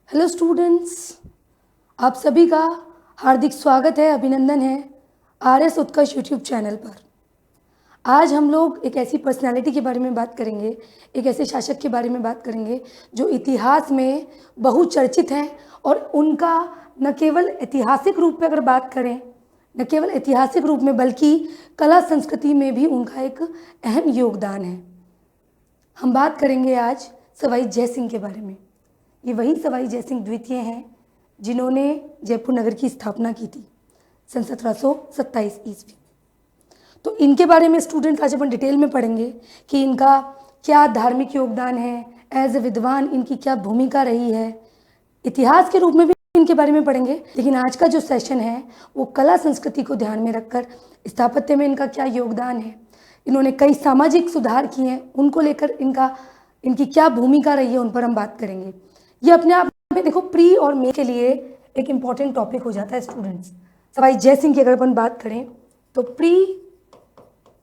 Hello students, आप सभी का हार्दिक स्वागत है, अभिनंदन है आरएस उत्कर्ष यूट्यूब चैनल पर। आज हम लोग एक ऐसी पर्सनालिटी के बारे में बात करेंगे, एक ऐसे शासक के बारे में बात करेंगे जो इतिहास में बहुचर्चित हैं और उनका न केवल ऐतिहासिक रूप में अगर बात करें, न केवल ऐतिहासिक रूप में बल्कि कला संस्कृति में भी उनका एक अहम योगदान है। हम बात करेंगे आज सवाई जयसिंह के बारे में। ये वही सवाई जयसिंह द्वितीय हैं जिन्होंने जयपुर नगर की स्थापना की थी सन 1727 ईस्वी। तो इनके बारे में स्टूडेंट्स आज अपन डिटेल में पढ़ेंगे कि इनका क्या धार्मिक योगदान है, एज ए विद्वान इनकी क्या भूमिका रही है। इतिहास के रूप में भी इनके बारे में पढ़ेंगे, लेकिन आज का जो सेशन है वो कला संस्कृति को ध्यान में रखकर स्थापत्य में इनका क्या योगदान है, इन्होंने कई सामाजिक सुधार किए हैं, उनको लेकर इनकी क्या भूमिका रही है, उन पर हम बात करेंगे। ये अपने आप में देखो प्री और मेन के लिए एक इम्पॉर्टेंट टॉपिक हो जाता है स्टूडेंट्स। सवाई जयसिंह की अगर अपन बात करें तो प्री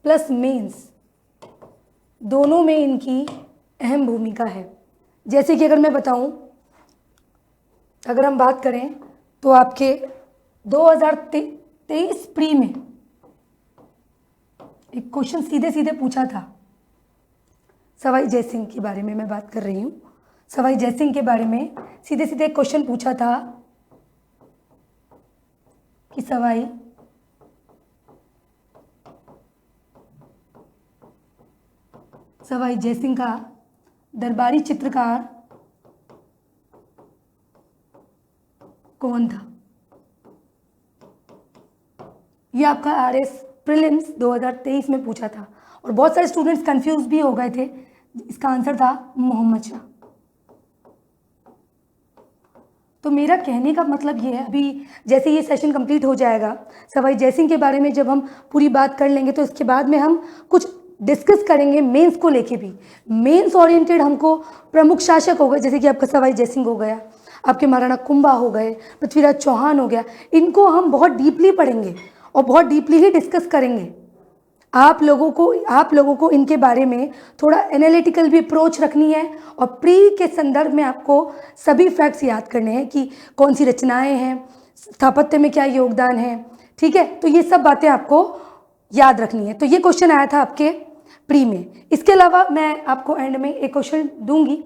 प्लस मेंस दोनों में इनकी अहम भूमिका है। जैसे कि अगर मैं बताऊं, अगर हम बात करें तो आपके 2023 प्री में एक क्वेश्चन सीधे सीधे पूछा था। सवाई जयसिंह के बारे में मैं बात कर रही हूं। सवाई जयसिंह के बारे में सीधे सीधे क्वेश्चन पूछा था कि सवाई जयसिंह का दरबारी चित्रकार कौन था। यह आपका आरएस प्रीलिम्स 2023 में पूछा था और बहुत सारे स्टूडेंट्स कंफ्यूज भी हो गए थे। इसका आंसर था मोहम्मद शाह। तो मेरा कहने का मतलब ये है, अभी जैसे ये सेशन कंप्लीट हो जाएगा, सवाई जयसिंह के बारे में जब हम पूरी बात कर लेंगे तो इसके बाद में हम कुछ डिस्कस करेंगे मेंस को लेके भी। मेंस ओरिएंटेड हमको प्रमुख शासक हो गए, जैसे कि आपका सवाई जयसिंह हो गया, आपके महाराणा कुंभा हो गए, पृथ्वीराज चौहान हो गया, इनको हम बहुत डीपली पढ़ेंगे और बहुत डीपली ही डिस्कस करेंगे। आप लोगों को इनके बारे में थोड़ा एनालिटिकल भी अप्रोच रखनी है और प्री के संदर्भ में आपको सभी फैक्ट्स याद करने हैं कि कौन सी रचनाएं हैं, स्थापत्य में क्या योगदान है, ठीक है। तो ये सब बातें आपको याद रखनी है। तो ये क्वेश्चन आया था आपके प्री में। इसके अलावा मैं आपको एंड में एक क्वेश्चन दूंगी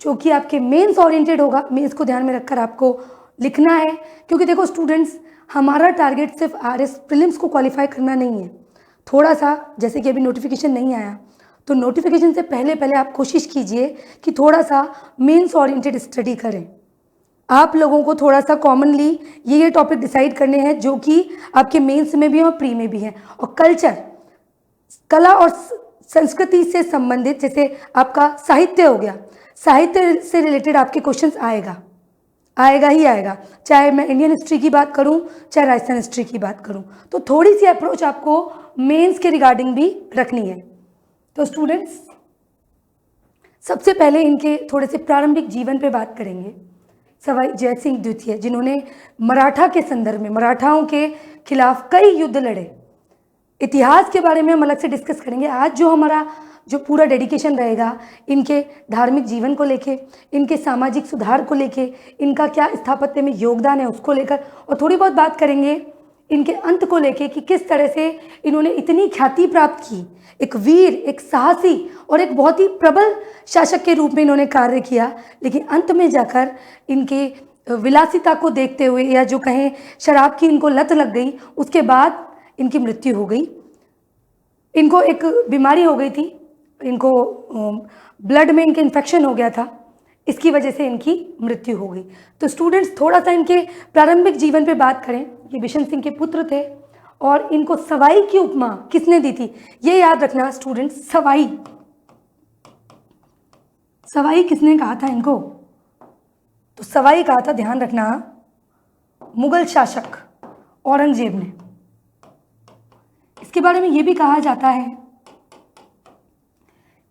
जो कि आपके मेंस ओरिएंटेड होगा। मेंस को ध्यान में रखकर आपको लिखना है, क्योंकि देखो स्टूडेंट्स, हमारा टारगेट सिर्फ आरएस प्रीलिम्स को क्वालिफाई करना नहीं है। थोड़ा सा, जैसे कि अभी नोटिफिकेशन नहीं आया, तो नोटिफिकेशन से पहले आप कोशिश कीजिए कि थोड़ा सा मेंस ओरिएंटेड स्टडी करें। आप लोगों को थोड़ा सा कॉमनली ये टॉपिक डिसाइड करने हैं जो कि आपके मेंस में भी हैं और प्री में भी हैं। और कल्चर, कला और संस्कृति से संबंधित, जैसे आपका साहित्य हो गया, साहित्य से रिलेटेड आपके क्वेश्चंस आएगा ही आएगा, चाहे मैं इंडियन हिस्ट्री की बात करूं, चाहे राजस्थान हिस्ट्री की बात करूं। तो थोड़ी सी अप्रोच आपको मेंस के रिगार्डिंग भी रखनी है। तो स्टूडेंट्स, सबसे पहले इनके थोड़े से प्रारंभिक जीवन पे बात करेंगे। सवाई जयसिंह द्वितीय, जिन्होंने मराठा के संदर्भ में, मराठाओं के खिलाफ कई युद्ध लड़े। इतिहास के बारे में हम अलग से डिस्कस करेंगे। आज जो हमारा पूरा डेडिकेशन रहेगा इनके धार्मिक जीवन को लेके, इनके सामाजिक सुधार को लेके, इनका क्या स्थापत्य में योगदान है उसको लेकर, और थोड़ी बहुत बात करेंगे इनके अंत को लेके कि किस तरह से इन्होंने इतनी ख्याति प्राप्त की। एक वीर, एक साहसी और एक बहुत ही प्रबल शासक के रूप में इन्होंने कार्य किया, लेकिन अंत में जाकर इनके विलासिता को देखते हुए, या जो कहें शराब की इनको लत लग गई, उसके बाद इनकी मृत्यु हो गई। इनको एक बीमारी हो गई थी, इनको ब्लड में इनके इन्फेक्शन हो गया था, इसकी वजह से इनकी मृत्यु हो गई। तो स्टूडेंट्स, थोड़ा सा इनके प्रारंभिक जीवन पे बात करें। ये बिशन सिंह के पुत्र थे और इनको सवाई की उपमा किसने दी थी, ये याद रखना स्टूडेंट्स। सवाई किसने कहा था इनको, तो सवाई कहा था, ध्यान रखना, मुगल शासक औरंगजेब ने। इसके बारे में ये भी कहा जाता है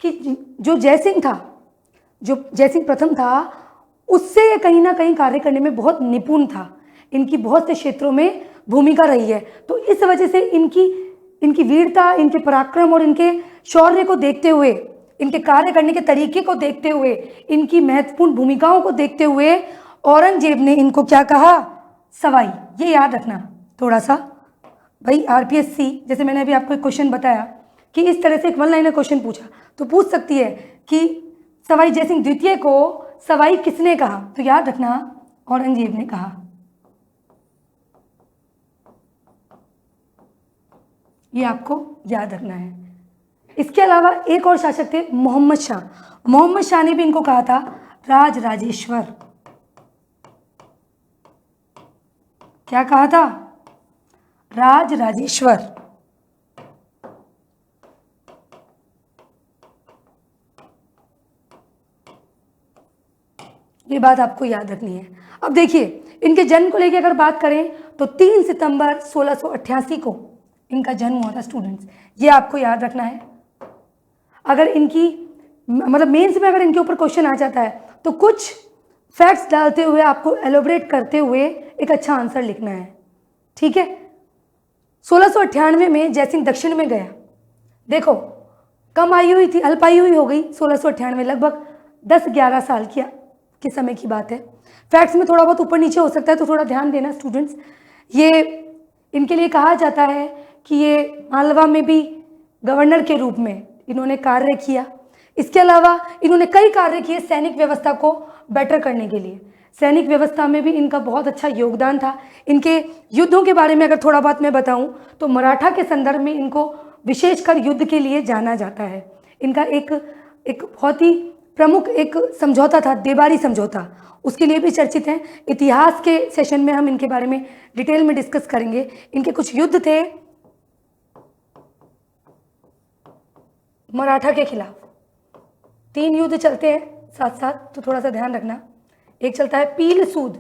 कि जो जयसिंह था, जो जयसिंह प्रथम था, उससे कहीं ना कहीं कार्य करने में बहुत निपुण था। इनकी बहुत से क्षेत्रों में भूमिका रही है। तो इस वजह से इनकी वीरता, इनके पराक्रम और इनके शौर्य को देखते हुए इनके कार्य करने के तरीके को देखते हुए, इनकी महत्वपूर्ण भूमिकाओं को देखते हुए औरंगजेब ने इनको क्या कहा? सवाई। ये याद रखना थोड़ा सा भाई। आरपीएससी जैसे मैंने अभी आपको एक क्वेश्चन बताया कि इस तरह से एक वन लाइनर क्वेश्चन पूछा तो पूछ सकती है कि सवाई जयसिंह द्वितीय को सवाई किसने कहा? तो याद रखना औरंगजेब ने कहा। ये आपको याद रखना है। इसके अलावा एक और शासक थे मोहम्मद शाह। मोहम्मद शाह ने भी इनको कहा था राज राजेश्वर। क्या कहा था? राज राजेश्वर। ये बात आपको याद रखनी है। अब देखिए इनके जन्म को लेकर अगर बात करें तो 3 सितंबर 1688 को इनका जन्म हुआ था स्टूडेंट्स। ये आपको याद रखना है। अगर इनकी मतलब मेंस में अगर इनके ऊपर क्वेश्चन आ जाता है तो कुछ फैक्ट्स डालते हुए आपको एलोबरेट करते हुए एक अच्छा आंसर लिखना है, ठीक है। 1698 में जयसिंह दक्षिण में गया। देखो कम आई हुई थी, अल्पायु हुई हो गई। 1698 लगभग 10-11 साल के समय की बात है। फैक्ट्स में थोड़ा बहुत ऊपर नीचे हो सकता है तो थोड़ा ध्यान देना स्टूडेंट्स। ये इनके लिए कहा जाता है कि ये मालवा में भी गवर्नर के रूप में इन्होंने कार्य किया। इसके अलावा इन्होंने कई कार्य किए सैनिक व्यवस्था को बेटर करने के लिए। सैनिक व्यवस्था में भी इनका बहुत अच्छा योगदान था। इनके युद्धों के बारे में अगर थोड़ा बहुत मैं बताऊं तो मराठा के संदर्भ में इनको विशेषकर युद्ध के लिए जाना जाता है। इनका एक बहुत ही प्रमुख एक समझौता था, देबारी समझौता, उसके लिए भी चर्चित हैं। इतिहास के सेशन में हम इनके बारे में डिटेल में डिस्कस करेंगे। इनके कुछ युद्ध थे मराठा के खिलाफ। 3 युद्ध चलते हैं साथ साथ, तो थोड़ा सा ध्यान रखना। एक चलता है पील सूद,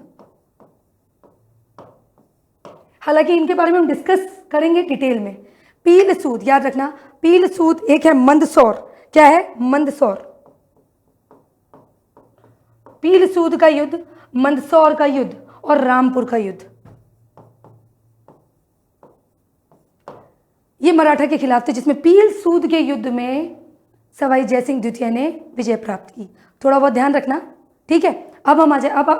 हालांकि इनके बारे में हम डिस्कस करेंगे डिटेल में। पील सूद याद रखना, पील सूद। एक है मंदसौर। क्या है? मंदसौर। पील सूद का युद्ध, मंदसौर का युद्ध और रामपुर का युद्ध, ये मराठा के खिलाफ थे, जिसमें पील सूद के युद्ध में सवाई जयसिंह द्वितीय ने विजय प्राप्त की। थोड़ा बहुत ध्यान रखना, ठीक है। अब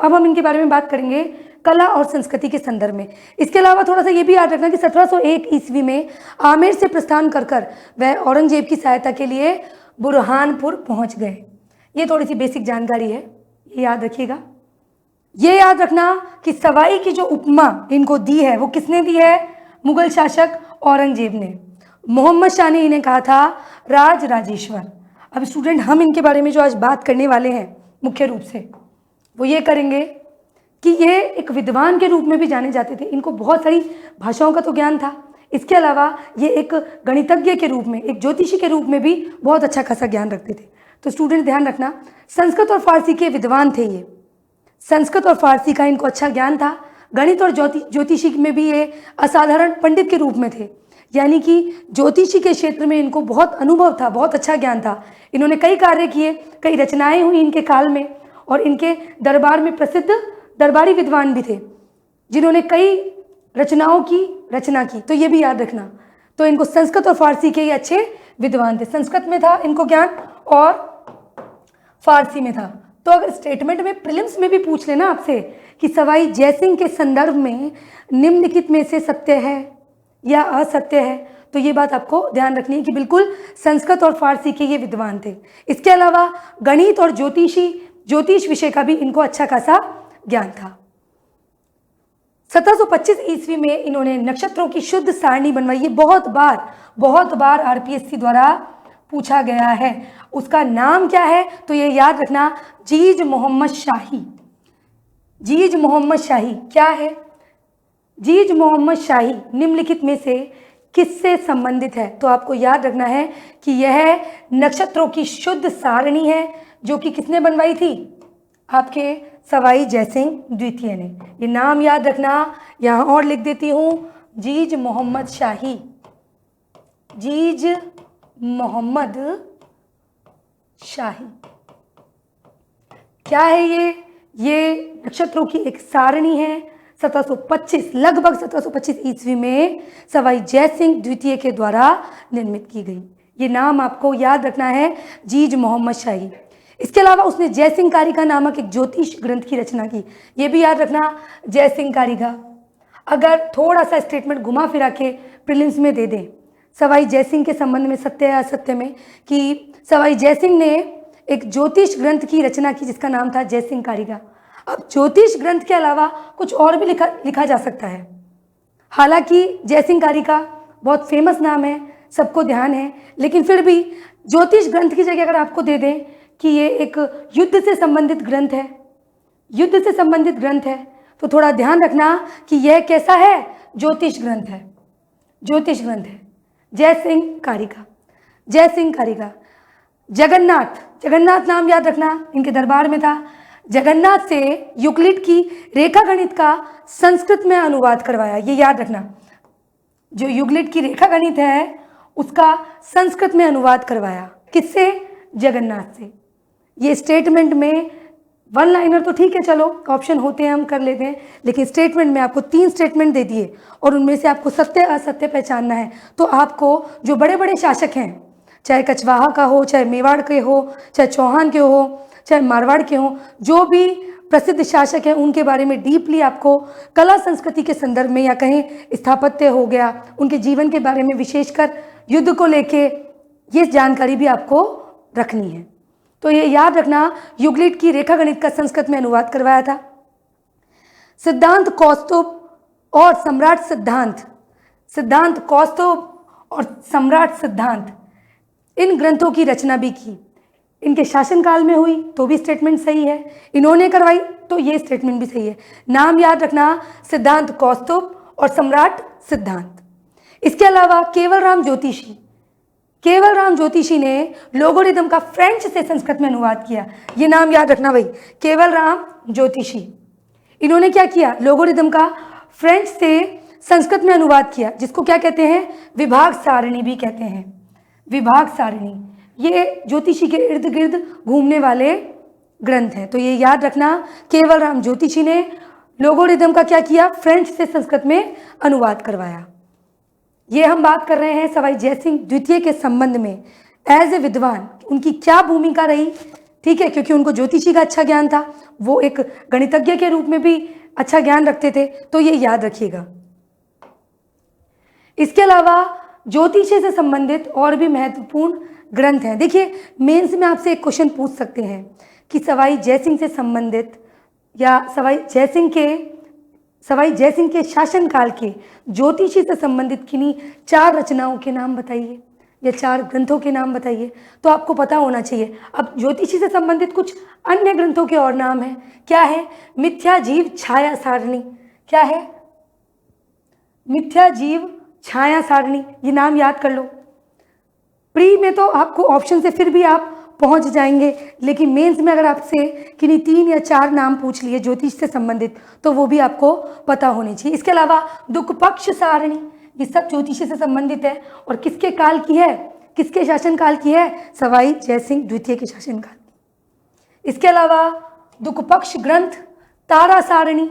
हम इनके बारे में बात करेंगे कला और संस्कृति के संदर्भ में। इसके अलावा थोड़ा सा ये भी याद रखना कि 1701 ईस्वी में आमेर से प्रस्थान कर वह औरंगजेब की सहायता के लिए बुरहानपुर पहुंच गए। ये थोड़ी सी बेसिक जानकारी है, ये याद रखिएगा। ये याद रखना कि सवाई की जो उपमा इनको दी है वो किसने दी है? मुगल शासक औरंगजेब ने। मोहम्मद शाह ने इन्हें कहा था राज राजेश्वर। अब स्टूडेंट हम इनके बारे में जो आज बात करने वाले हैं मुख्य रूप से वो ये करेंगे कि ये एक विद्वान के रूप में भी जाने जाते थे। इनको बहुत सारी भाषाओं का तो ज्ञान था। इसके अलावा ये एक गणितज्ञ के रूप में, एक ज्योतिषी के रूप में भी बहुत अच्छा खासा ज्ञान रखते थे। तो स्टूडेंट ध्यान रखना, संस्कृत और फारसी के विद्वान थे ये। संस्कृत और फारसी का इनको अच्छा ज्ञान था। गणित और ज्योतिषी में भी ये असाधारण पंडित के रूप में थे, यानी कि ज्योतिषी के क्षेत्र में इनको बहुत अनुभव था, बहुत अच्छा ज्ञान था। इन्होंने कई कार्य किए, कई रचनाएं हुई इनके काल में, और इनके दरबार में प्रसिद्ध दरबारी विद्वान भी थे जिन्होंने कई रचनाओं की रचना की। तो ये भी याद रखना। तो इनको संस्कृत और फारसी के ये अच्छे विद्वान थे। संस्कृत में था इनको ज्ञान और फारसी में था। तो अगर स्टेटमेंट में प्रीलिम्स में भी पूछ लेना आपसे कि सवाई जयसिंह के संदर्भ में निम्नलिखित में से सत्य है या असत्य है, तो ये बात आपको ध्यान रखनी है कि बिल्कुल संस्कृत और फारसी के ये विद्वान थे। इसके अलावा गणित और ज्योतिष विषय का भी इनको अच्छा खासा ज्ञान था। 1725 ईस्वी में इन्होंने नक्षत्रों की शुद्ध सारणी बनवाई। ये बहुत बार आरपीएससी द्वारा पूछा गया है। उसका नाम क्या है? तो ये याद रखना, जीज मोहम्मद शाही। जीज मोहम्मद शाही क्या है? जीज मोहम्मद शाही निम्नलिखित में से किससे संबंधित है? तो आपको याद रखना है कि यह नक्षत्रों की शुद्ध सारणी है, जो कि किसने बनवाई थी? आपके सवाई जयसिंह द्वितीय ने। ये नाम याद रखना, यहाँ और लिख देती हूँ, जीज मोहम्मद शाही। जीज मोहम्मद शाही क्या है ये नक्षत्रों की एक सारणी है। 1725 लगभग 1725 ईस्वी में सवाई जयसिंह द्वितीय के द्वारा निर्मित की गई। ये नाम आपको याद रखना है, जीज मोहम्मद शाही। इसके अलावा उसने जयसिंह कारिका नामक एक ज्योतिष ग्रंथ की रचना की, ये भी याद रखना, जयसिंह कारिका। अगर थोड़ा सा स्टेटमेंट घुमा फिरा के प्रीलिम्स में दे दें सवाई जयसिंह के संबंध में, सत्य या असत्य में, कि सवाई जयसिंह ने एक ज्योतिष ग्रंथ की रचना की जिसका नाम था जयसिंह कारिका। अब ज्योतिष ग्रंथ के अलावा कुछ और भी लिखा जा सकता है। हालांकि जयसिंह कारिका बहुत फेमस नाम है, सबको ध्यान है, लेकिन फिर भी ज्योतिष ग्रंथ की जगह अगर आपको दे दें कि ये एक युद्ध से संबंधित ग्रंथ है, युद्ध से संबंधित ग्रंथ है, तो थोड़ा ध्यान रखना कि यह कैसा है, ज्योतिष ग्रंथ है, ज्योतिष ग्रंथ है। जयसिंह कारिका, जयसिंह कारिका। जगन्नाथ, जगन्नाथ नाम याद रखना, इनके दरबार में था। जगन्नाथ से यूक्लिड की रेखा गणित का संस्कृत में अनुवाद करवाया, ये याद रखना। जो यूक्लिड की रेखा गणित है उसका संस्कृत में अनुवाद करवाया, किससे, जगन्नाथ से। ये स्टेटमेंट में वन लाइनर तो ठीक है, चलो ऑप्शन होते हैं हम कर लेते हैं, लेकिन स्टेटमेंट में आपको 3 स्टेटमेंट दे दिए और उनमें से आपको सत्य असत्य पहचानना है। तो आपको जो बड़े बड़े शासक हैं, चाहे कछवाहा का हो, चाहे मेवाड़ के हो, चाहे चौहान के हो, चाहे मारवाड़ के हो, जो भी प्रसिद्ध शासक हैं उनके बारे में डीपली आपको कला संस्कृति के संदर्भ में, या कहें स्थापत्य हो गया, उनके जीवन के बारे में, विशेषकर युद्ध को लेके, ये जानकारी भी आपको रखनी है। तो ये याद रखना, यूक्लिड की रेखा गणित का संस्कृत में अनुवाद करवाया था। सिद्धांत कौस्तुभ और सम्राट सिद्धांत, सिद्धांत कौस्तुभ और सम्राट सिद्धांत, इन ग्रंथों की रचना भी की। इनके शासनकाल में हुई तो भी स्टेटमेंट सही है, इन्होंने करवाई तो ये स्टेटमेंट भी सही है। नाम याद रखना, सिद्धांत कौस्तुभ और सम्राट सिद्धांत। इसके अलावा केवलराम ज्योतिषी, केवलराम ज्योतिषी ने लोगोरिदम का फ्रेंच से संस्कृत में अनुवाद किया, ये नाम याद रखना भाई, केवलराम ज्योतिषी। इन्होंने क्या किया, लोगोरिदम का फ्रेंच से संस्कृत में अनुवाद किया, जिसको क्या कहते हैं, विभाग सारणी भी कहते हैं, विभाग सारणी। ये ज्योतिषी के इर्द गिर्द घूमने वाले ग्रंथ हैं, तो ये याद रखना, केवलराम ज्योतिषी ने लोगोरिदम का क्या किया, फ्रेंच से संस्कृत में अनुवाद करवाया। ये हम बात कर रहे हैं सवाई जयसिंह द्वितीय के संबंध में। एज ए विद्वान उनकी क्या भूमिका रही, ठीक है, क्योंकि उनको ज्योतिषी का अच्छा ज्ञान था, वो एक गणितज्ञ के रूप में भी अच्छा ज्ञान रखते थे, तो ये याद रखिएगा। इसके अलावा ज्योतिषी से संबंधित और भी महत्वपूर्ण ग्रंथ हैं। देखिए, मेंस में आपसे एक क्वेश्चन पूछ सकते हैं कि सवाई जयसिंह से संबंधित या सवाई जयसिंह के शासनकाल के ज्योतिषी से संबंधित किन्हीं 4 रचनाओं के नाम बताइए या 4 ग्रंथों के नाम बताइए, तो आपको पता होना चाहिए। अब ज्योतिषी से संबंधित कुछ अन्य ग्रंथों के और नाम हैं, क्या है, मिथ्याजीव छाया सारणी, क्या है, मिथ्याजीव छाया सारणी, ये नाम याद कर लो। प्री में तो आपको ऑप्शन से फिर भी आप पहुंच जाएंगे, लेकिन मेंस में अगर आपसे किन्हीं 3 या 4 नाम पूछ लिए ज्योतिष से संबंधित, तो वो भी आपको पता होनी चाहिए। इसके अलावा दुख पक्ष सारणी, ये सब ज्योतिषी से संबंधित है और किसके काल की है, किसके शासनकाल की है, सवाई जयसिंह द्वितीय के शासनकाल की। इसके अलावा दुख पक्ष ग्रंथ, तारा सारणी,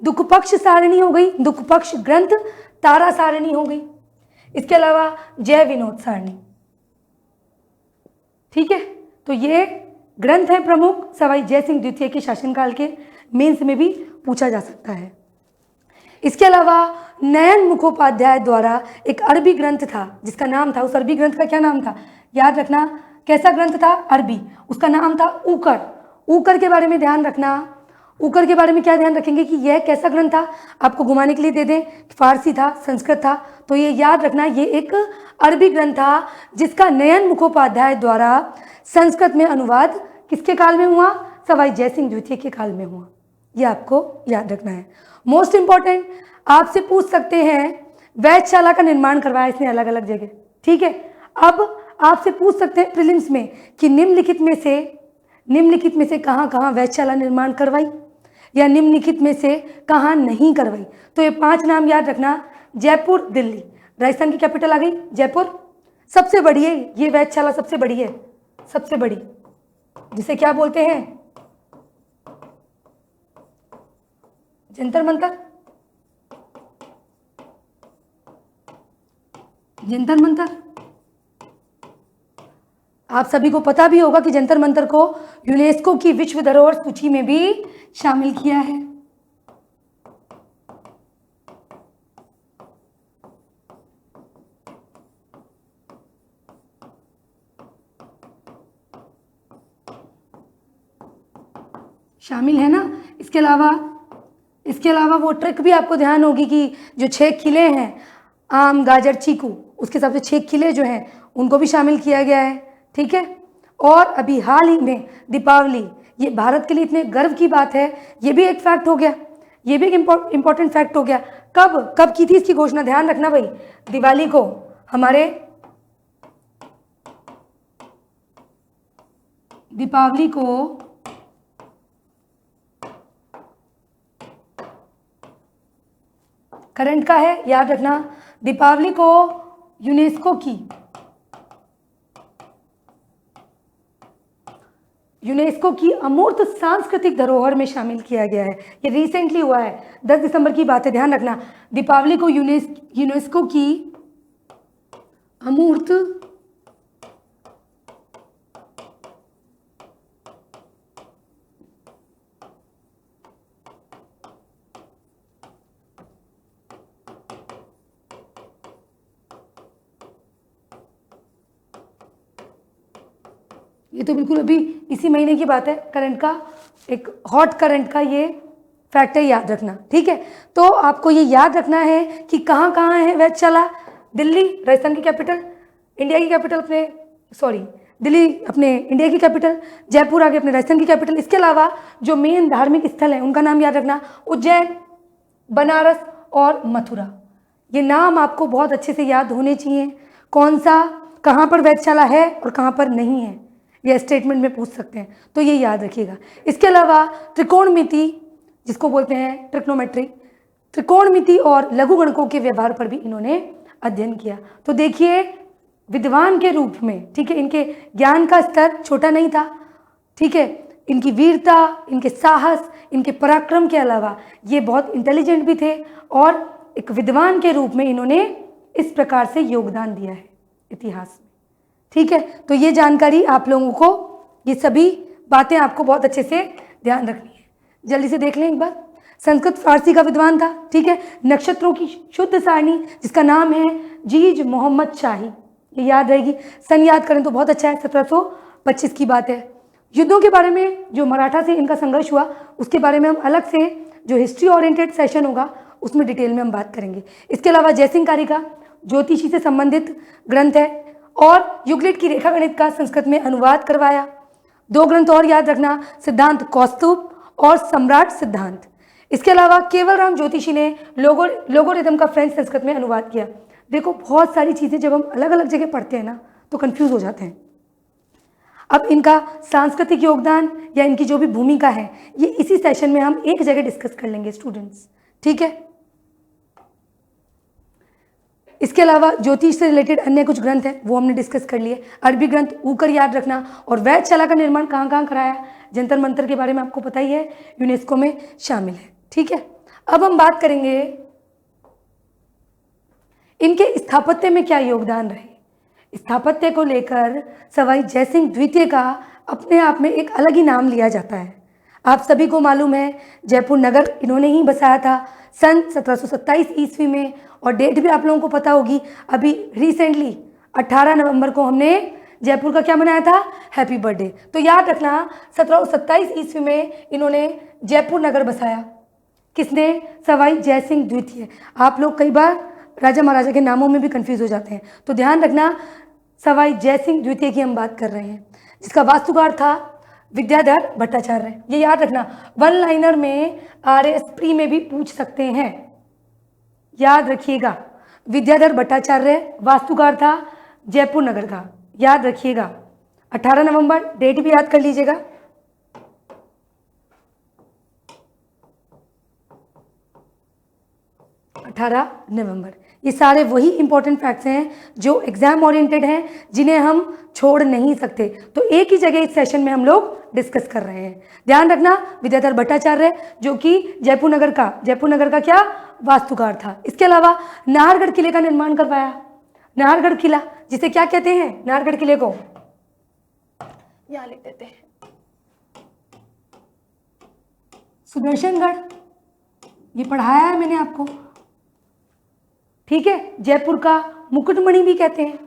दुख पक्ष सारणी हो गई, दुख पक्ष ग्रंथ, तारा सारणी हो गई। इसके अलावा जय विनोद सारणी, ठीक है, तो ये ग्रंथ है प्रमुख सवाई जयसिंह द्वितीय के शासनकाल के, मेंस में भी पूछा जा सकता है। इसके अलावा नयन मुखोपाध्याय द्वारा एक अरबी ग्रंथ था जिसका नाम था, उस अरबी ग्रंथ का क्या नाम था, याद रखना, कैसा ग्रंथ था, अरबी, उसका नाम था ऊकर। ऊकर के बारे में ध्यान रखना, ऊकर के बारे में क्या ध्यान रखेंगे कि यह कैसा ग्रंथ था, आपको घुमाने के लिए दे दें, फारसी था, संस्कृत था, तो ये याद रखना, ये एक अरबी ग्रंथ था जिसका नयन मुखोपाध्याय द्वारा संस्कृत में अनुवाद किसके काल में हुआ, सवाई जयसिंह द्वितीय के काल में हुआ, ये आपको याद रखना है। मोस्ट इंपॉर्टेंट, आपसे पूछ सकते हैं वैधशाला का निर्माण करवाया इसने अलग अलग जगह, ठीक है। अब आपसे पूछ सकते हैं प्रीलिम्स में कि निम्नलिखित में से कहाँ कहाँ वैधशाला निर्माण करवाई या निम्नलिखित में से कहाँ नहीं करवाई, तो ये 5 नाम याद रखना। जयपुर, दिल्ली, राजस्थान की कैपिटल आ गई जयपुर, सबसे बड़ी है ये वैधशाला, सबसे बड़ी है, सबसे बड़ी, जिसे क्या बोलते हैं, जंतर मंतर, जंतर मंतर, आप सभी को पता भी होगा कि जंतर मंतर को यूनेस्को की विश्व धरोहर सूची में भी शामिल किया है। शामिल है ना। इसके अलावा वो ट्रिक भी आपको ध्यान होगी कि जो 6 किले हैं आम, गाजर, चीकू, उसके हिसाब से 6 किले जो हैं उनको भी शामिल किया गया है। ठीक है। और अभी हाल ही में दीपावली, ये भारत के लिए इतने गर्व की बात है, ये भी एक फैक्ट हो गया, ये भी एक इम्पॉर्टेंट फैक्ट हो गया। कब की थी इसकी घोषणा, ध्यान रखना भाई, दिवाली को हमारे दीपावली को करंट का है, याद रखना। दीपावली को यूनेस्को की अमूर्त सांस्कृतिक धरोहर में शामिल किया गया है। ये रिसेंटली हुआ है, 10 दिसंबर की बात है, ध्यान रखना। दीपावली को यूनेस्को की अमूर्त ये तो बिल्कुल अभी इसी महीने की बात है, करंट का, एक हॉट करंट का ये फैक्ट है, याद रखना। ठीक है। तो आपको ये याद रखना है कि कहाँ कहाँ है वेधशाला। दिल्ली राजस्थान की कैपिटल, इंडिया की कैपिटल दिल्ली अपने इंडिया की कैपिटल, जयपुर आगे अपने राजस्थान की कैपिटल। इसके अलावा जो मेन धार्मिक स्थल हैं उनका नाम याद रखना, उज्जैन, बनारस और मथुरा। ये नाम आपको बहुत अच्छे से याद होने चाहिए। कौन सा, कहाँ पर वेधशाला है और कहाँ पर नहीं है, यह स्टेटमेंट में पूछ सकते हैं, तो ये याद रखिएगा। इसके अलावा त्रिकोणमिति, जिसको बोलते हैं ट्रिग्नोमेट्री, त्रिकोणमिति और लघुगणकों के व्यवहार पर भी इन्होंने अध्ययन किया। तो देखिए, विद्वान के रूप में, ठीक है, इनके ज्ञान का स्तर छोटा नहीं था। ठीक है। इनकी वीरता, इनके साहस, इनके पराक्रम के अलावा ये बहुत इंटेलिजेंट भी थे और एक विद्वान के रूप में इन्होंने इस प्रकार से योगदान दिया है इतिहास में। ठीक है। तो ये जानकारी आप लोगों को, ये सभी बातें आपको बहुत अच्छे से ध्यान रखनी है। जल्दी से देख लें एक बार। संस्कृत फारसी का विद्वान था। ठीक है। नक्षत्रों की शुद्ध सारणी, जिसका नाम है जीज मोहम्मद शाही, ये याद रहेगी। सन याद करें तो बहुत अच्छा है, 1725 की बात है। युद्धों के बारे में, जो मराठा से इनका संघर्ष हुआ, उसके बारे में हम अलग से, जो हिस्ट्री ओरिएंटेड सेशन होगा उसमें डिटेल में हम बात करेंगे। इसके अलावा जयसिंहकारी का ज्योतिषी से संबंधित ग्रंथ है और यूक्लिड की रेखा गणित का संस्कृत में अनुवाद करवाया। 2 ग्रंथ और याद रखना, सिद्धांत कौस्तुभ और सम्राट सिद्धांत। इसके अलावा केवलराम ज्योतिषी ने लोगोरिथम का फ्रेंच संस्कृत में अनुवाद किया। देखो, बहुत सारी चीज़ें जब हम अलग अलग जगह पढ़ते हैं ना तो कंफ्यूज हो जाते हैं। अब इनका सांस्कृतिक योगदान या इनकी जो भी भूमिका है, ये इसी सेशन में हम एक जगह डिस्कस कर लेंगे स्टूडेंट्स। ठीक है। इसके अलावा ज्योतिष से रिलेटेड अन्य कुछ ग्रंथ हैं, वो हमने डिस्कस कर लिए। अरबी ग्रंथ ऊकर याद रखना। और वेधशाला का निर्माण कहाँ कहाँ कराया, जंतर मंतर के बारे में आपको पता ही है, यूनेस्को में शामिल है। ठीक है। अब हम बात करेंगे इनके स्थापत्य में क्या योगदान रहे। स्थापत्य को लेकर सवाई जयसिंह द्वितीय का अपने आप में एक अलग ही नाम लिया जाता है। आप सभी को मालूम है, जयपुर नगर इन्होंने ही बसाया था सन 1727 ईस्वी में, और डेट भी आप लोगों को पता होगी। अभी रिसेंटली 18 नवंबर को हमने जयपुर का क्या मनाया था, हैप्पी बर्थडे। तो याद रखना, 1727 ईस्वी में इन्होंने जयपुर नगर बसाया। किसने, सवाई जयसिंह द्वितीय। आप लोग कई बार राजा महाराजा के नामों में भी कंफ्यूज हो जाते हैं, तो ध्यान रखना, सवाई जयसिंह द्वितीय की हम बात कर रहे हैं, जिसका वास्तुकार था विद्याधर भट्टाचार्य। ये याद रखना, 1 लाइनर में RS प्री में भी पूछ सकते हैं, याद रखिएगा। विद्याधर भट्टाचार्य वास्तुकार था जयपुर नगर का, याद रखिएगा। 18 नवंबर, डेट भी याद कर लीजिएगा। नवंबर। ये सारे वही इंपॉर्टेंट फैक्ट्स हैं जो एग्जाम ओरिएंटेड हैं, जिन्हें हम छोड़ नहीं सकते। तो एक ही जगह इस सेशन में हम लोग डिस्कस कर रहे हैं। ध्यान रखना, विद्याधर भट्टाचार्य जो कि जयपुर नगर का क्या, वास्तुकार था। इसके अलावा नाहरगढ़ किले का निर्माण करवाया। नाहरगढ़ किला, जिसे क्या कहते हैं, नाहरगढ़ किले को यहाँ लिख देते हैं। सुदर्शनगढ़, ये पढ़ाया है मैंने आपको, ठीक है। जयपुर का मुकुटमणि भी कहते हैं,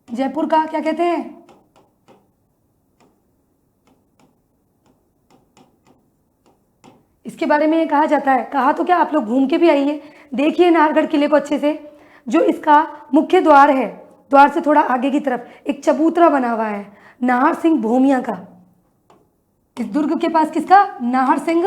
जयपुर का क्या कहते हैं? इसके बारे में ये कहा जाता है, कहा तो क्या, आप लोग घूम के भी आइए, देखिए नाहरगढ़ किले को अच्छे से। जो इसका मुख्य द्वार है, द्वार से थोड़ा आगे की तरफ एक चबूतरा बना हुआ है नाहर सिंह भूमिया का। इस दुर्ग के पास किसका? नाहर सिंह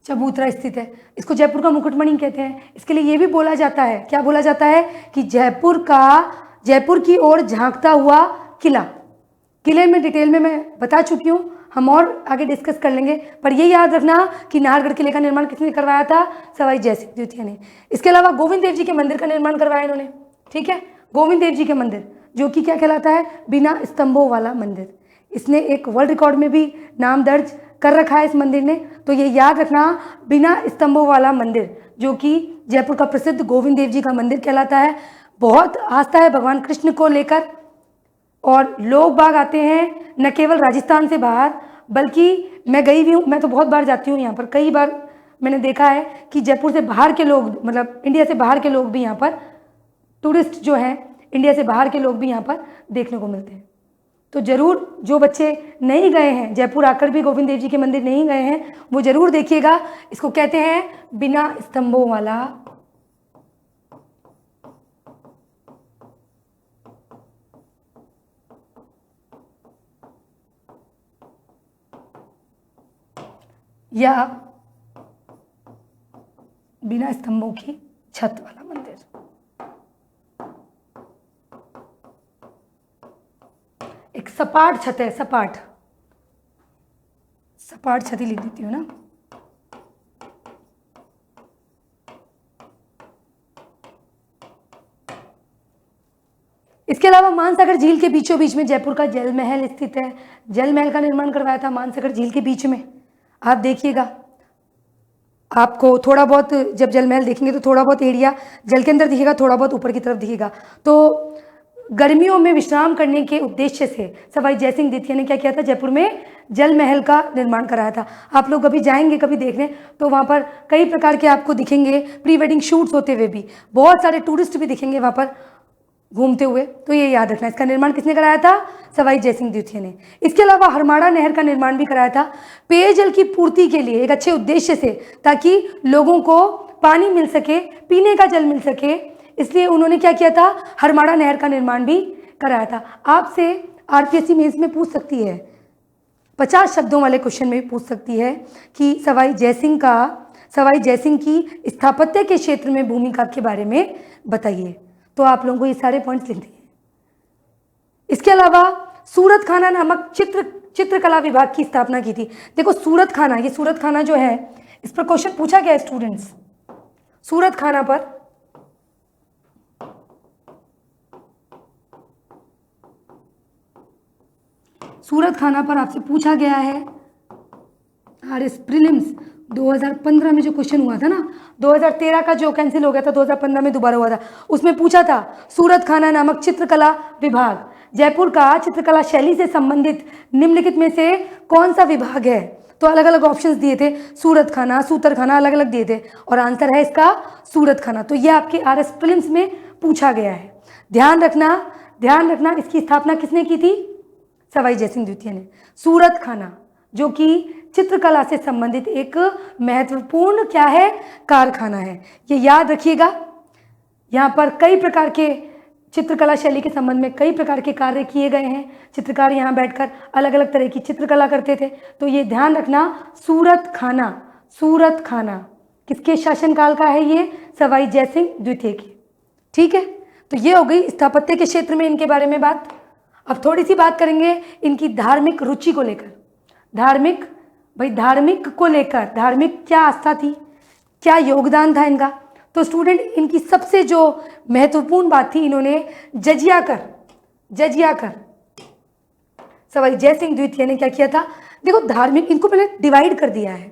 चबूतरा स्थित है। इसको जयपुर का मुकुटमणि कहते हैं। इसके लिए ये भी बोला जाता है, क्या बोला जाता है कि जयपुर की ओर झांकता हुआ किला। किले में डिटेल में मैं बता चुकी हूँ, हम और आगे डिस्कस कर लेंगे, पर ये याद रखना कि नाहरगढ़ किले का निर्माण किसने करवाया था? सवाई जयसिंह द्वितीय ने। इसके अलावा गोविंद देव जी के मंदिर का निर्माण करवाया इन्होंने, ठीक है। गोविंद देव जी के मंदिर जो कि क्या कहलाता है? बिना स्तंभों वाला मंदिर। इसने एक वर्ल्ड रिकॉर्ड में भी नाम दर्ज कर रखा है इस मंदिर ने, तो ये याद रखना, बिना स्तंभों वाला मंदिर जो कि जयपुर का प्रसिद्ध गोविंद देव जी का मंदिर कहलाता है। बहुत आस्था है भगवान कृष्ण को लेकर, और लोग बाग आते हैं न केवल राजस्थान से बाहर, बल्कि मैं गई भी हूँ, मैं तो बहुत बार जाती हूँ यहाँ पर, कई बार मैंने देखा है कि जयपुर से बाहर के लोग, मतलब इंडिया से बाहर के लोग भी यहाँ पर, टूरिस्ट जो हैं इंडिया से बाहर के लोग भी यहाँ पर देखने को मिलते हैं। तो ज़रूर जो बच्चे नहीं गए हैं, जयपुर आकर भी गोविंद देव जी के मंदिर नहीं गए हैं, वो ज़रूर देखिएगा। इसको कहते हैं बिना स्तंभों वाला या बिना स्तंभों की छत वाला मंदिर। एक सपाट छत है, सपाट छत ही लिख देती हूँ ना। इसके अलावा मानसागर झील के बीचों बीच में जयपुर का जल महल स्थित है। जल महल का निर्माण करवाया था मानसागर झील के बीच में। आप देखिएगा, आपको थोड़ा बहुत, जब जल महल देखेंगे तो थोड़ा बहुत एरिया जल के अंदर दिखेगा, थोड़ा बहुत ऊपर की तरफ दिखेगा। तो गर्मियों में विश्राम करने के उद्देश्य से सवाई जयसिंह द्वितीय ने क्या किया था? जयपुर में जल महल का निर्माण कराया था। आप लोग कभी जाएंगे, कभी देखने, तो वहाँ पर कई प्रकार के आपको दिखेंगे प्री वेडिंग शूट्स होते हुए भी, बहुत सारे टूरिस्ट भी दिखेंगे वहाँ पर घूमते हुए। तो ये याद रखना, इसका निर्माण किसने कराया था? सवाई जयसिंह द्वितीय ने। इसके अलावा हरमाड़ा नहर का निर्माण भी कराया था पेयजल की पूर्ति के लिए, एक अच्छे उद्देश्य से, ताकि लोगों को पानी मिल सके, पीने का जल मिल सके, इसलिए उन्होंने क्या किया था? हरमाड़ा नहर का निर्माण भी कराया था। आपसे आरपीएससी मेंस में पूछ सकती है, 50 शब्दों वाले क्वेश्चन में भी पूछ सकती है कि सवाई जयसिंह की स्थापत्य के क्षेत्र में भूमिका के बारे में बताइए। तो आप लोगों को ये सारे पॉइंट्स लिख दिए। इसके अलावा सूरत खाना नामक चित्रकला विभाग की स्थापना की थी। देखो सूरत खाना, ये सूरत खाना जो है, इस पर क्वेश्चन पूछा गया है स्टूडेंट्स। सूरत खाना पर आपसे पूछा गया है। आरएस प्रीलिम्स 2015 में जो क्वेश्चन हुआ था ना, 2013 का जो कैंसिल हो गया था, 2015 में दोबारा हुआ था, उसमें पूछा था सूरत खाना नामक चित्रकला विभाग जयपुर का चित्रकला शैली से संबंधित निम्नलिखित में से कौन सा विभाग है? तो अलग अलग ऑप्शंस दिए थे, सूरत खाना, सूतर खाना, अलग अलग दिए थे, और आंसर है इसका सूरत खाना। तो ये आपके आरएस प्रीलिम्स में पूछा गया है। ध्यान रखना, इसकी स्थापना किसने की थी? सवाई जयसिंह द्वितीय ने। सूरत खाना जो कि चित्रकला से संबंधित एक महत्वपूर्ण क्या है? कारखाना है। ये याद रखिएगा। यहाँ पर कई प्रकार के चित्रकला शैली के संबंध में कई प्रकार के कार्य किए गए हैं। चित्रकार यहाँ बैठकर अलग अलग तरह की चित्रकला करते थे। तो ये ध्यान रखना, सूरत खाना किसके शासनकाल का है? ये सवाई जयसिंह द्वितीय की। ठीक है, तो ये हो गई स्थापत्य के क्षेत्र में इनके बारे में बात। अब थोड़ी सी बात करेंगे इनकी धार्मिक रुचि को लेकर। धार्मिक को लेकर, धार्मिक क्या आस्था थी, क्या योगदान था इनका? तो स्टूडेंट, इनकी सबसे जो महत्वपूर्ण बात थी, इन्होंने जजिया कर सवाई जयसिंह द्वितीय ने क्या किया था? देखो धार्मिक, इनको मैंने डिवाइड कर दिया है।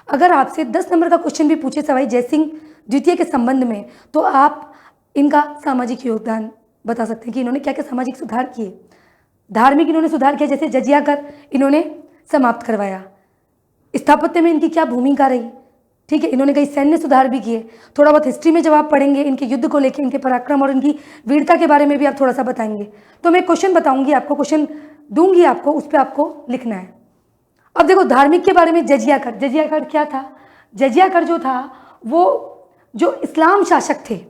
अगर आपसे 10 नंबर का क्वेश्चन भी पूछे सवाई जयसिंह द्वितीय के संबंध में, तो आप इनका सामाजिक योगदान बता सकते हैं कि इन्होंने क्या क्या सामाजिक सुधार किए। धार्मिक इन्होंने सुधार किया, जैसे जजिया कर इन्होंने समाप्त करवाया। स्थापत्य में इनकी क्या भूमिका रही, ठीक है, इन्होंने कई सैन्य सुधार भी किए। थोड़ा बहुत हिस्ट्री में जब आप पढ़ेंगे इनके युद्ध को लेकर, इनके पराक्रम और इनकी वीरता के बारे में भी आप थोड़ा सा बताएंगे। तो मैं क्वेश्चन बताऊंगी आपको, क्वेश्चन दूंगी आपको, उस पर आपको लिखना है। अब देखो धार्मिक के बारे में जजिया कर क्या था? जजिया कर जो था वो जो इस्लाम शासक थे,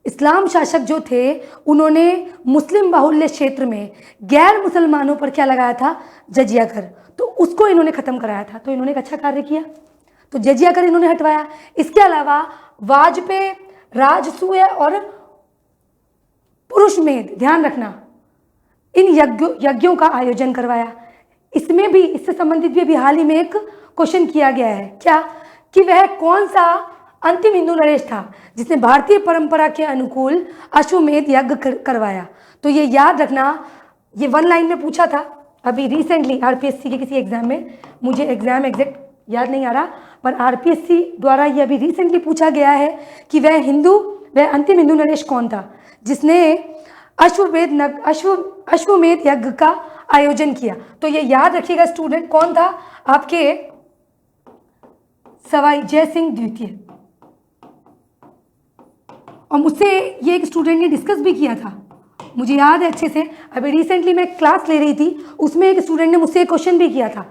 इस्लाम शासक जो थे, उन्होंने मुस्लिम बाहुल्य क्षेत्र में गैर मुसलमानों पर क्या लगाया था? जजिया कर। तो उसको इन्होंने खत्म कराया था, तो इन्होंने एक अच्छा कार्य किया, तो जजिया कर इन्होंने हटवाया। इसके अलावा वाजपेयी, राजसूय और पुरुष मेध, ध्यान रखना, इन यज्ञों का आयोजन करवाया। इसमें भी, इससे संबंधित भी अभी हाल ही में एक क्वेश्चन किया गया है, क्या कि वह कौन सा अंतिम हिंदू नरेश था जिसने भारतीय परंपरा के अनुकूल अश्वमेध यज्ञ करवाया। तो ये याद रखना, ये 1 लाइन में पूछा था अभी रिसेंटली आरपीएससी के किसी एग्जाम में, मुझे एग्जाम एग्जैक्ट याद नहीं आ रहा, पर आरपीएससी द्वारा ये अभी रिसेंटली पूछा गया है कि वह अंतिम हिंदू नरेश कौन था जिसने अश्वमेध यज्ञ का आयोजन किया। तो ये याद रखिएगा स्टूडेंट, कौन था? आपके सवाई जयसिंह द्वितीय। और मुझसे ये एक स्टूडेंट ने डिस्कस भी किया था, मुझे याद है अच्छे से, अभी रिसेंटली मैं क्लास ले रही थी, उसमें एक स्टूडेंट ने मुझसे एक क्वेश्चन भी किया था।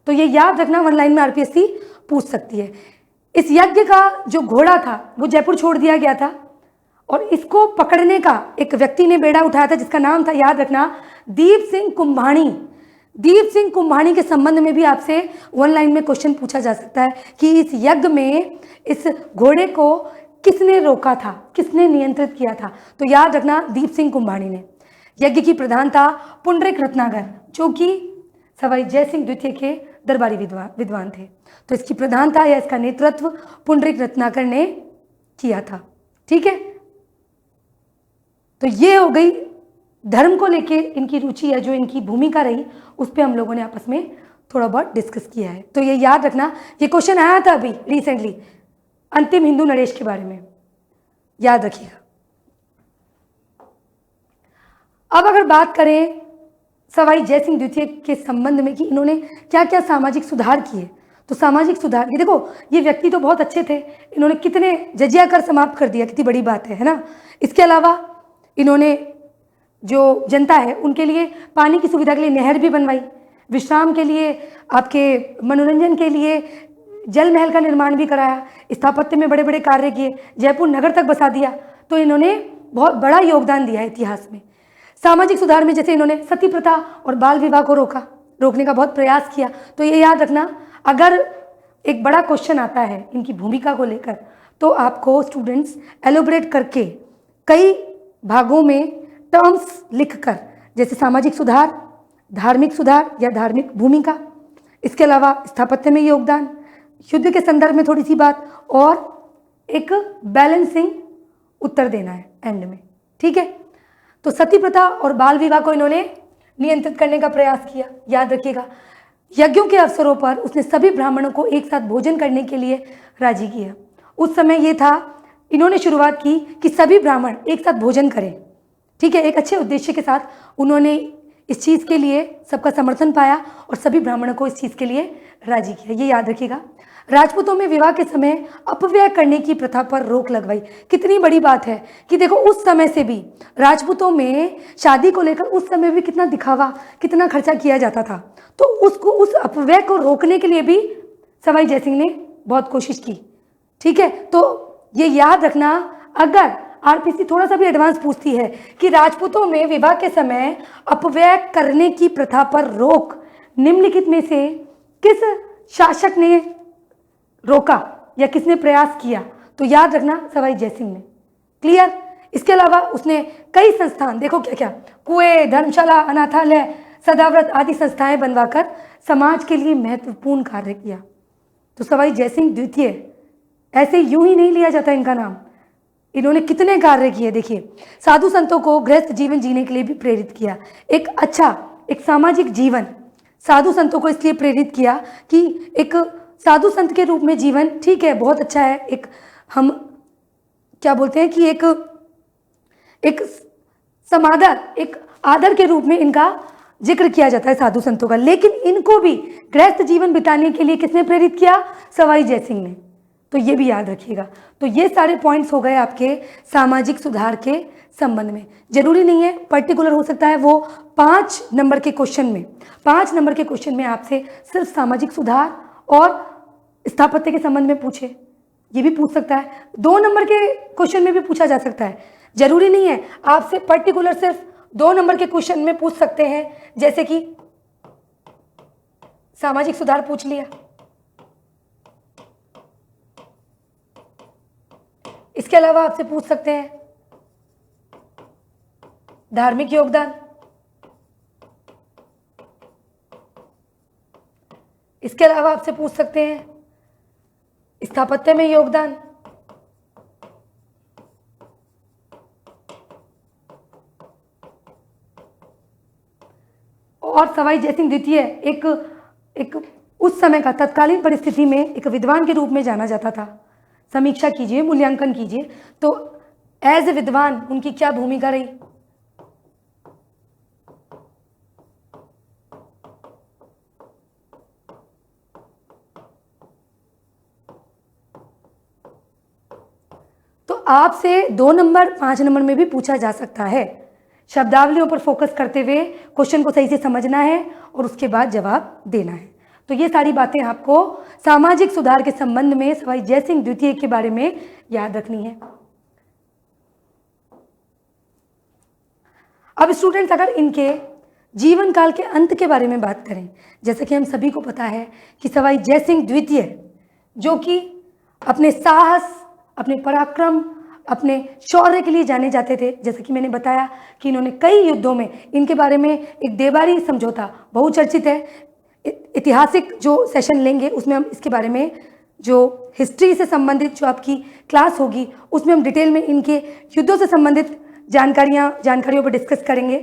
तो ये याद रखना, 1 लाइन में आरपीएससी पूछ सकती है। इस यज्ञ का जो घोड़ा था वो जयपुर छोड़ दिया गया था, और इसको पकड़ने का एक व्यक्ति ने बेड़ा उठाया था जिसका नाम था, याद रखना, दीप सिंह कुंभाणी। दीप सिंह कुंभाणी के संबंध में भी आपसे 1 लाइन में क्वेश्चन पूछा जा सकता है कि इस यज्ञ में इस घोड़े को किसने रोका था, किसने नियंत्रित किया था। तो याद रखना, दीप सिंह कुंभाणी ने। यज्ञ की प्रधानता पुंडरीक रत्नाकर, जो कि सवाई जयसिंह द्वितीय के दरबारी विद्वान थे। तो इसकी प्रधानता या इसका नेतृत्व पुंडरीक रत्नाकर ने किया था, ठीक है। तो ये हो गई धर्म को लेके इनकी रुचि या जो इनकी भूमिका रही, उस पर हम लोगों ने आपस में थोड़ा बहुत डिस्कस किया है। तो ये याद रखना, ये क्वेश्चन आया था अभी रिसेंटली अंतिम हिंदू नरेश के बारे में, याद रखिएगा। अब अगर बात करें सवाई जयसिंह द्वितीय के संबंध में कि इन्होंने क्या क्या सामाजिक सुधार किए, तो सामाजिक सुधार, ये देखो, ये व्यक्ति तो बहुत अच्छे थे, इन्होंने कितने जजिया कर समाप्त कर दिया, कितनी बड़ी बात है ना। इसके अलावा इन्होंने जो जनता है उनके लिए पानी की सुविधा के लिए नहर भी बनवाई, विश्राम के लिए, आपके मनोरंजन के लिए जल महल का निर्माण भी कराया, स्थापत्य में बड़े बड़े कार्य किए, जयपुर नगर तक बसा दिया। तो इन्होंने बहुत बड़ा योगदान दिया है इतिहास में। सामाजिक सुधार में जैसे इन्होंने सती प्रथा और बाल विवाह को रोकने का बहुत प्रयास किया। तो ये याद रखना, अगर एक बड़ा क्वेश्चन आता है इनकी भूमिका को लेकर, तो आपको स्टूडेंट्स एलोबरेट करके कई भागों में टर्म्स लिखकर, जैसे सामाजिक सुधार, धार्मिक सुधार या धार्मिक भूमिका, इसके अलावा स्थापत्य में योगदान, युद्ध के संदर्भ में थोड़ी सी बात, और एक बैलेंसिंग उत्तर देना है एंड में, ठीक है। तो सती प्रथा और बाल विवाह को इन्होंने नियंत्रित करने का प्रयास किया, याद रखिएगा। यज्ञों के अवसरों पर उसने सभी ब्राह्मणों को एक साथ भोजन करने के लिए राजी किया। उस समय ये था, इन्होंने शुरुआत की कि सभी ब्राह्मण एक साथ भोजन करें, ठीक है। एक अच्छे उद्देश्य के साथ उन्होंने इस चीज़ के लिए सबका समर्थन पाया और सभी ब्राह्मणों को इस चीज़ के लिए राजी किया, ये याद रखिएगा। राजपूतों में विवाह के समय अपव्यय करने की प्रथा पर रोक लगवाई। कितनी बड़ी बात है कि देखो, उस समय से भी राजपूतों में शादी को लेकर उस समय भी कितना दिखावा, कितना खर्चा किया जाता था। तो उस अपव्यय को रोकने के लिए भी सवाई जयसिंह ने बहुत कोशिश की, ठीक है। तो ये याद रखना, अगर आरपीसी थोड़ा सा भी एडवांस पूछती है कि राजपूतों में विवाह के समय अपव्यय करने की प्रथा पर रोक निम्नलिखित में से किस शासक ने रोका या किसने प्रयास किया, तो याद रखना सवाई जयसिंह ने। क्लियर। इसके अलावा उसने कई संस्थान, देखो क्या क्या, कुएं, धर्मशाला, अनाथालय, सदाव्रत आदि संस्थाएं बनवाकर समाज के लिए महत्वपूर्ण कार्य किया। तो सवाई जयसिंह द्वितीय ऐसे यूं ही नहीं लिया जाता इनका नाम, इन्होंने कितने कार्य किए। देखिए, साधु संतों को गृहस्थ जीवन जीने के लिए भी प्रेरित किया, एक अच्छा एक सामाजिक जीवन, साधु संतों को इसलिए प्रेरित किया कि एक साधु संत के रूप में जीवन ठीक है, बहुत अच्छा है, एक हम क्या बोलते हैं कि एक समादर, एक आदर के रूप में इनका जिक्र किया जाता है साधु संतों का। लेकिन इनको भी गृहस्थ जीवन बिताने के लिए किसने प्रेरित किया? सवाई जयसिंह ने। तो ये भी याद रखिएगा। तो ये सारे पॉइंट्स हो गए आपके सामाजिक सुधार के संबंध में। जरूरी नहीं है पर्टिकुलर, हो सकता है वो 5 नंबर के क्वेश्चन में, 5 नंबर के क्वेश्चन में आपसे सिर्फ सामाजिक सुधार और स्थापत्य के संबंध में पूछे, ये भी पूछ सकता है। 2 नंबर के क्वेश्चन में भी पूछा जा सकता है। जरूरी नहीं है आपसे पर्टिकुलर सिर्फ 2 नंबर के क्वेश्चन में पूछ सकते हैं, जैसे कि सामाजिक सुधार पूछ लिया, इसके अलावा आपसे पूछ सकते हैं धार्मिक योगदान, इसके अलावा आपसे पूछ सकते हैं स्थापत्य में योगदान, और सवाई जयसिंह द्वितीय एक उस समय का तत्कालीन परिस्थिति में एक विद्वान के रूप में जाना जाता था। समीक्षा कीजिए, मूल्यांकन कीजिए, तो एज ए विद्वान उनकी क्या भूमिका रही। तो आपसे 2 नंबर 5 नंबर में भी पूछा जा सकता है। शब्दावलियों पर फोकस करते हुए क्वेश्चन को सही से समझना है और उसके बाद जवाब देना है। तो ये सारी बातें आपको सामाजिक सुधार के संबंध में सवाई जयसिंह द्वितीय के बारे में याद रखनी है। अब स्टूडेंट्स, अगर इनके जीवन काल के अंत के बारे में बात करें, जैसे कि हम सभी को पता है कि सवाई जयसिंह द्वितीय जो कि अपने साहस, अपने पराक्रम, अपने शौर्य के लिए जाने जाते थे, जैसे कि मैंने बताया कि इन्होंने कई युद्धों में, इनके बारे में एक देवारी समझौता बहुचर्चित है। ऐतिहासिक जो सेशन लेंगे उसमें हम इसके बारे में, जो हिस्ट्री से संबंधित जो आपकी क्लास होगी उसमें हम डिटेल में इनके युद्धों से संबंधित जानकारियों पर डिस्कस करेंगे।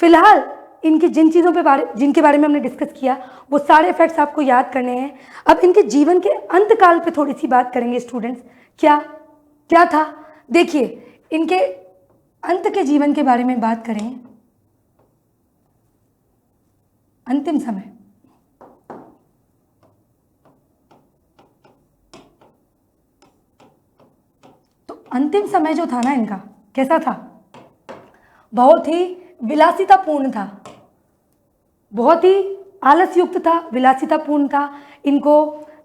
फिलहाल इनकी जिनके बारे में हमने डिस्कस किया वो सारे फैक्ट्स आपको याद करने हैं। अब इनके जीवन के अंत काल पे थोड़ी सी बात करेंगे स्टूडेंट्स। क्या था? देखिए, इनके अंत के जीवन के बारे में बात करें, अंतिम समय, तो अंतिम समय जो था ना इनका, कैसा था? बहुत ही विलासितापूर्ण था, बहुत ही आलसयुक्त था, विलासितापूर्ण था। इनको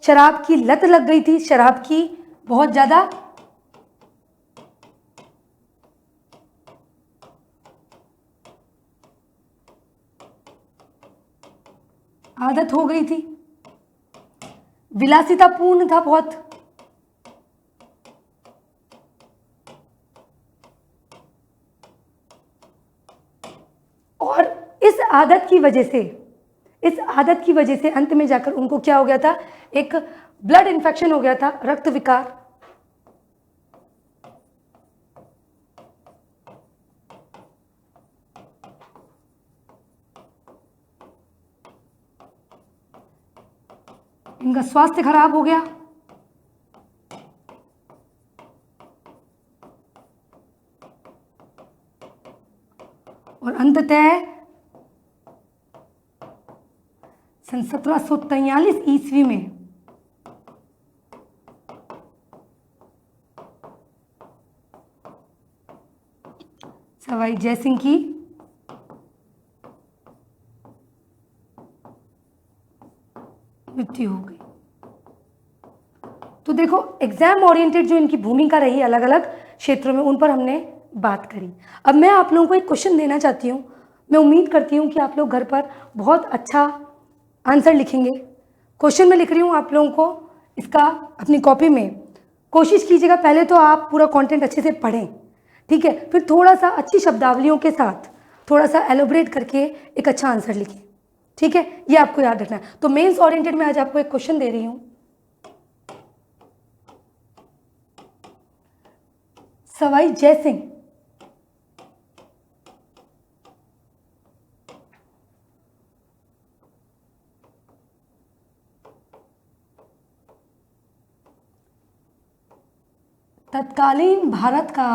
शराब की लत लग गई थी, शराब की बहुत ज़्यादा आदत हो गई थी, विलासितापूर्ण था बहुत। और इस आदत की वजह से अंत में जाकर उनको क्या हो गया था? एक ब्लड इन्फेक्शन हो गया था, रक्त विकार। इनका स्वास्थ्य खराब हो गया। और अंततः सन 1743 ईस्वी में सवाई जयसिंह की मृत्यु हो गई। तो देखो, एग्जाम ओरिएंटेड जो इनकी भूमिका रही अलग अलग क्षेत्रों में, उन पर हमने बात करी। अब मैं आप लोगों को एक क्वेश्चन देना चाहती हूँ। मैं उम्मीद करती हूँ कि आप लोग घर पर बहुत अच्छा आंसर लिखेंगे। क्वेश्चन मैं लिख रही हूँ आप लोगों को, इसका अपनी कॉपी में कोशिश कीजिएगा। पहले तो आप पूरा कंटेंट अच्छे से पढ़ें, ठीक है? फिर थोड़ा सा अच्छी शब्दावलियों के साथ थोड़ा सा एलोबरेट करके एक अच्छा आंसर लिखें, ठीक है? ये आपको याद रखना है। तो मेंस ओरिएंटेड में आज आपको एक क्वेश्चन दे रही हूँ। सवाई जयसिंह तत्कालीन भारत का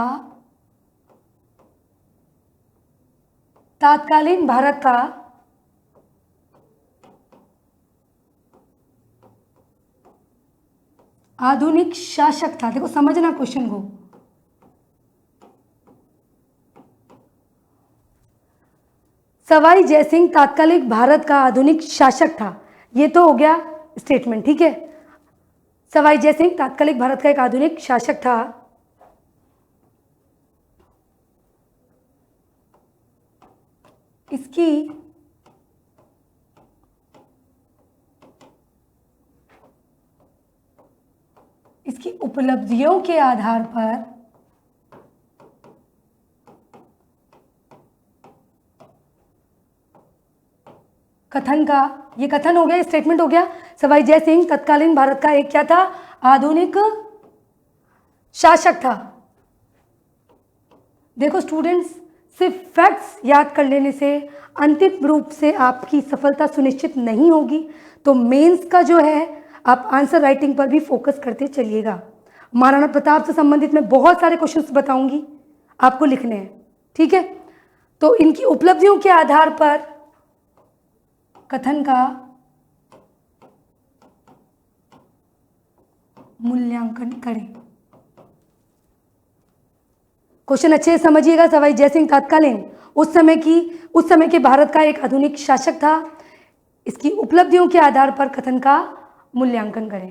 तत्कालीन भारत का आधुनिक शासक था। देखो समझना क्वेश्चन को। सवाई जयसिंह तात्कालिक भारत का आधुनिक शासक था। ये तो हो गया स्टेटमेंट, ठीक है। सवाई जयसिंह तात्कालिक भारत का एक आधुनिक शासक था। इसकी उपलब्धियों के आधार पर कथन का, ये कथन हो गया, स्टेटमेंट हो गया। सवाई जय सिंह तत्कालीन भारत का एक क्या था? आधुनिक शासक था। देखो स्टूडेंट्स, सिर्फ फैक्ट्स याद कर लेने से अंतिम रूप से आपकी सफलता सुनिश्चित नहीं होगी। तो मेंस का जो है आप आंसर राइटिंग पर भी फोकस करते चलिएगा। महाराणा प्रताप से संबंधित मैं बहुत सारे क्वेश्चंस बताऊंगी, आपको लिखने हैं, ठीक है। तो इनकी उपलब्धियों के आधार पर कथन का मूल्यांकन करें। क्वेश्चन अच्छे से समझिएगा। सवाई जयसिंह तत्कालीन उस समय के भारत का एक आधुनिक शासक था। इसकी उपलब्धियों के आधार पर कथन का मूल्यांकन करें।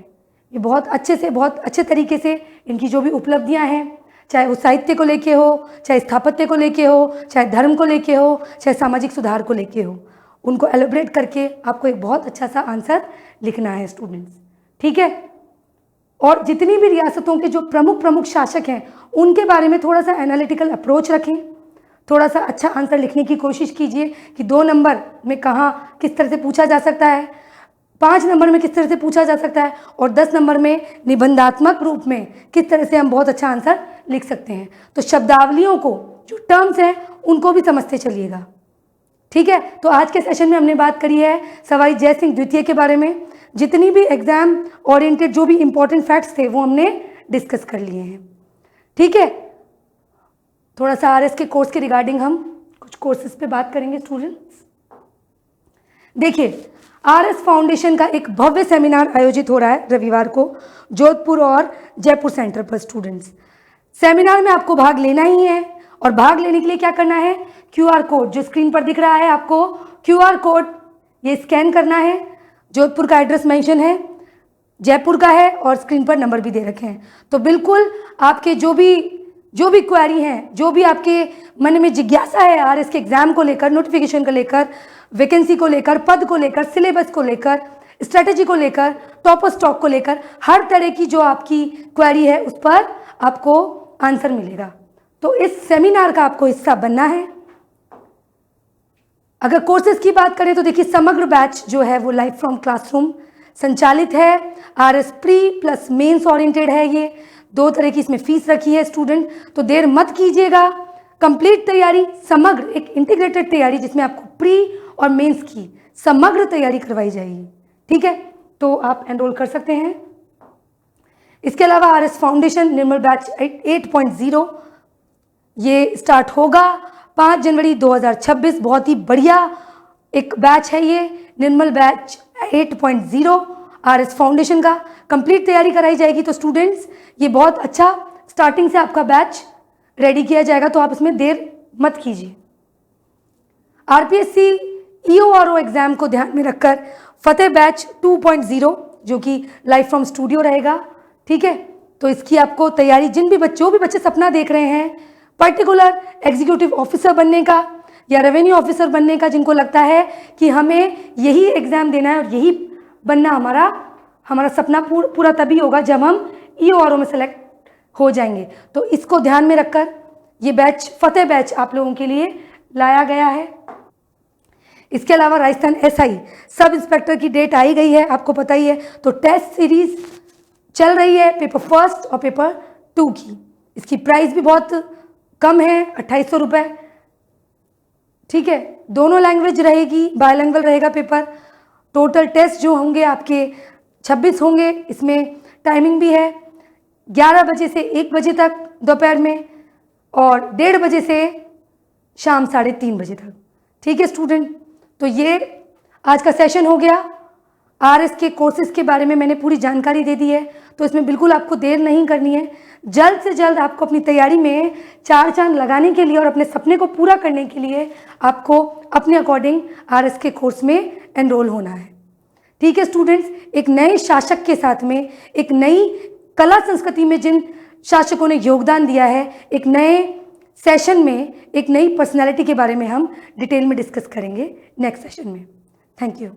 ये बहुत अच्छे से, बहुत अच्छे तरीके से इनकी जो भी उपलब्धियां हैं, चाहे वो साहित्य को लेके हो, चाहे स्थापत्य को लेके हो, चाहे धर्म को लेके हो, चाहे सामाजिक सुधार को लेके हो, उनको एलोबरेट करके आपको एक बहुत अच्छा सा आंसर लिखना है स्टूडेंट्स, ठीक है। और जितनी भी रियासतों के जो प्रमुख शासक हैं उनके बारे में थोड़ा सा एनालिटिकल अप्रोच रखें, थोड़ा सा अच्छा आंसर लिखने की कोशिश कीजिए कि 2 नंबर में कहाँ किस तरह से पूछा जा सकता है, 5 नंबर में किस तरह से पूछा जा सकता है, और 10 नंबर में निबंधात्मक रूप में किस तरह से हम बहुत अच्छा आंसर लिख सकते हैं। तो शब्दावलियों को, जो टर्म्स हैं उनको भी समझते चलिएगा, ठीक है। तो आज के सेशन में हमने बात करी है सवाई जयसिंह द्वितीय के बारे में। जितनी भी एग्जाम ओरिएंटेड जो भी इंपॉर्टेंट फैक्ट्स थे वो हमने डिस्कस कर लिए हैं, ठीक है। थोड़ा सा आरएस के कोर्स के रिगार्डिंग हम कुछ कोर्सेज पे बात करेंगे स्टूडेंट्स। देखिए, आरएस फाउंडेशन का एक भव्य सेमिनार आयोजित हो रहा है रविवार को जोधपुर और जयपुर सेंटर पर। स्टूडेंट्स, सेमिनार में आपको भाग लेना ही है, और भाग लेने के लिए क्या करना है? क्यूआर कोड जो स्क्रीन पर दिख रहा है आपको, क्यूआर कोड ये स्कैन करना है। जोधपुर का एड्रेस मेंशन है, जयपुर का है, और स्क्रीन पर नंबर भी दे रखे हैं। तो बिल्कुल आपके जो भी क्वेरी हैं, जो भी आपके मन में जिज्ञासा है आरएस के एग्जाम को लेकर, नोटिफिकेशन को लेकर, वैकेंसी को लेकर, पद को लेकर, सिलेबस को लेकर, स्ट्रेटेजी को लेकर, टॉपर स्टॉक को लेकर, हर तरह की जो आपकी क्वेरी है उस पर आपको आंसर मिलेगा। तो इस सेमिनार का आपको हिस्सा बनना है। अगर कोर्सेज की बात करें तो देखिए, समग्र बैच जो है वो लाइव फ्रॉम क्लासरूम संचालित है। RS pre plus mains oriented है। ये 2 तरह की इसमें फीस रखी है स्टूडेंट, तो देर मत कीजिएगा। कंप्लीट तैयारी, समग्र एक इंटीग्रेटेड तैयारी जिसमें आपको प्री और मेंस की समग्र तैयारी करवाई जाएगी, ठीक है। तो आप एनरोल कर सकते हैं। इसके अलावा आरएस फाउंडेशन निर्मल बैच 8.0 ये स्टार्ट होगा 5 जनवरी 2026। बहुत ही बढ़िया एक बैच है ये निर्मल बैच 8.0 आरएस फाउंडेशन का। कंप्लीट तैयारी कराई जाएगी। तो स्टूडेंट्स, ये बहुत अच्छा स्टार्टिंग से आपका बैच रेडी किया जाएगा, तो आप इसमें देर मत कीजिए। आरपीएससी ईओआरओ एग्जाम को ध्यान में रखकर फतेह बैच 2.0 जो कि लाइव फ्रॉम स्टूडियो रहेगा, ठीक है। तो इसकी आपको तैयारी, जो भी बच्चे सपना देख रहे हैं पर्टिकुलर एग्जीक्यूटिव ऑफिसर बनने का या रेवेन्यू ऑफिसर बनने का, जिनको लगता है कि हमें यही एग्जाम देना है और यही बनना हमारा सपना पूरा तभी होगा जब हम ईओआरओ में सेलेक्ट हो जाएंगे। तो इसको ध्यान में रखकर ये बैच, फतेह बैच आप लोगों के लिए लाया गया है। इसके अलावा राजस्थान एसआई सब इंस्पेक्टर की डेट आई गई है, आपको पता ही है। तो टेस्ट सीरीज चल रही है पेपर 1 और पेपर 2 की। इसकी प्राइस भी बहुत कम है, 2800 रुपये, ठीक है। दोनों लैंग्वेज रहेगी, बायलैंग्वेज रहेगा पेपर। टोटल टेस्ट जो होंगे आपके 26 होंगे। इसमें टाइमिंग भी है, 11 बजे से 1 बजे तक दोपहर में, और 1:30 बजे से शाम 3:30 बजे तक। ठीक है स्टूडेंट, तो ये आज का सेशन हो गया। RS के कोर्सेज के बारे में मैंने पूरी जानकारी दे दी है, तो इसमें बिल्कुल आपको देर नहीं करनी है। जल्द से जल्द आपको अपनी तैयारी में 4 चांद लगाने के लिए और अपने सपने को पूरा करने के लिए आपको अपने अकॉर्डिंग RS के कोर्स में एनरोल होना है। ठीक है स्टूडेंट्स, एक नए शासक के साथ में, एक नई कला संस्कृति में जिन शासकों ने योगदान दिया है, एक नए सेशन में एक नई पर्सनैलिटी के बारे में हम डिटेल में डिस्कस करेंगे नेक्स्ट सेशन में। Thank you.